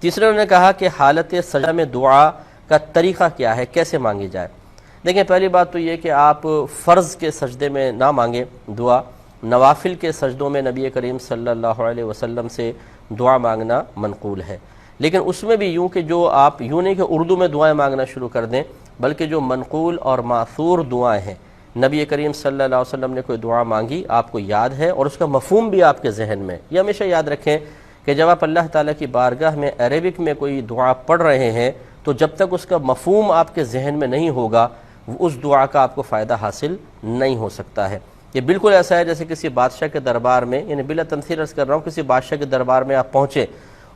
تیسرے انہوں نے کہا کہ حالت سجدہ میں دعا کا طریقہ کیا ہے، کیسے مانگی جائے۔ دیکھیں پہلی بات تو یہ کہ آپ فرض کے سجدے میں نہ مانگیں دعا، نوافل کے سجدوں میں نبی کریم صلی اللہ علیہ وسلم سے دعا مانگنا منقول ہے، لیکن اس میں بھی یوں کہ جو آپ یوں نہیں کہ اردو میں دعائیں مانگنا شروع کر دیں، بلکہ جو منقول اور ماثور دعائیں ہیں، نبی کریم صلی اللہ علیہ وسلم نے کوئی دعا مانگی آپ کو یاد ہے اور اس کا مفہوم بھی آپ کے ذہن میں، یہ ہمیشہ یاد رکھیں کہ جب آپ اللہ تعالیٰ کی بارگاہ میں عربک میں کوئی دعا پڑھ رہے ہیں تو جب تک اس کا مفہوم آپ کے ذہن میں نہیں ہوگا اس دعا کا آپ کو فائدہ حاصل نہیں ہو سکتا ہے۔ یہ بالکل ایسا ہے جیسے کسی بادشاہ کے دربار میں، یعنی بلا تمثیل عرض کر رہا ہوں، کسی بادشاہ کے دربار میں آپ پہنچے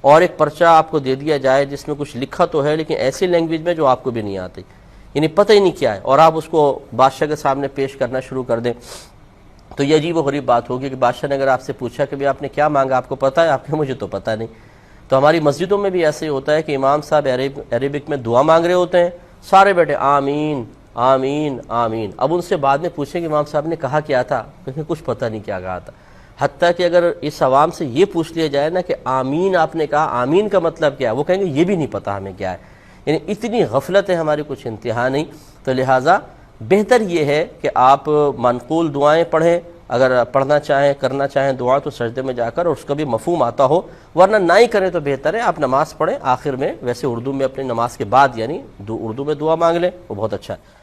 اور ایک پرچہ آپ کو دے دیا جائے جس میں کچھ لکھا تو ہے لیکن ایسی لینگویج میں جو آپ کو بھی نہیں آتی، یعنی پتہ ہی نہیں کیا ہے، اور آپ اس کو بادشاہ کے سامنے پیش کرنا شروع کر دیں تو یہ عجیب و غریب بات ہوگی کہ بادشاہ نے اگر آپ سے پوچھا کہ آپ نے کیا مانگا، آپ کو پتہ ہے؟ آپ کہ مجھے تو پتہ نہیں۔ تو ہماری مسجدوں میں بھی ایسے ہی ہوتا ہے کہ امام صاحب عربک میں دعا مانگ رہے ہوتے ہیں، سارے بیٹھے آمین آمین آمین، اب ان سے بعد میں پوچھیں کہ امام صاحب نے کہا کیا تھا، کیونکہ کچھ پتہ نہیں کیا کہا تھا۔ حتیٰ کہ اگر اس عوام سے یہ پوچھ لیا جائے نا کہ آمین آپ نے کہا، آمین کا مطلب کیا ہے، وہ کہیں گے یہ بھی نہیں پتہ ہمیں کیا ہے، یعنی اتنی غفلت ہے ہماری کچھ انتہا نہیں۔ تو لہٰذا بہتر یہ ہے کہ آپ منقول دعائیں پڑھیں، اگر پڑھنا چاہیں کرنا چاہیں دعا تو سجدے میں جا کر اور اس کا بھی مفہوم آتا ہو، ورنہ نہ ہی کریں تو بہتر ہے آپ نماز پڑھیں آخر میں، ویسے اردو میں اپنی نماز کے بعد یعنی اردو میں دعا مانگ لیں، وہ بہت اچھا ہے۔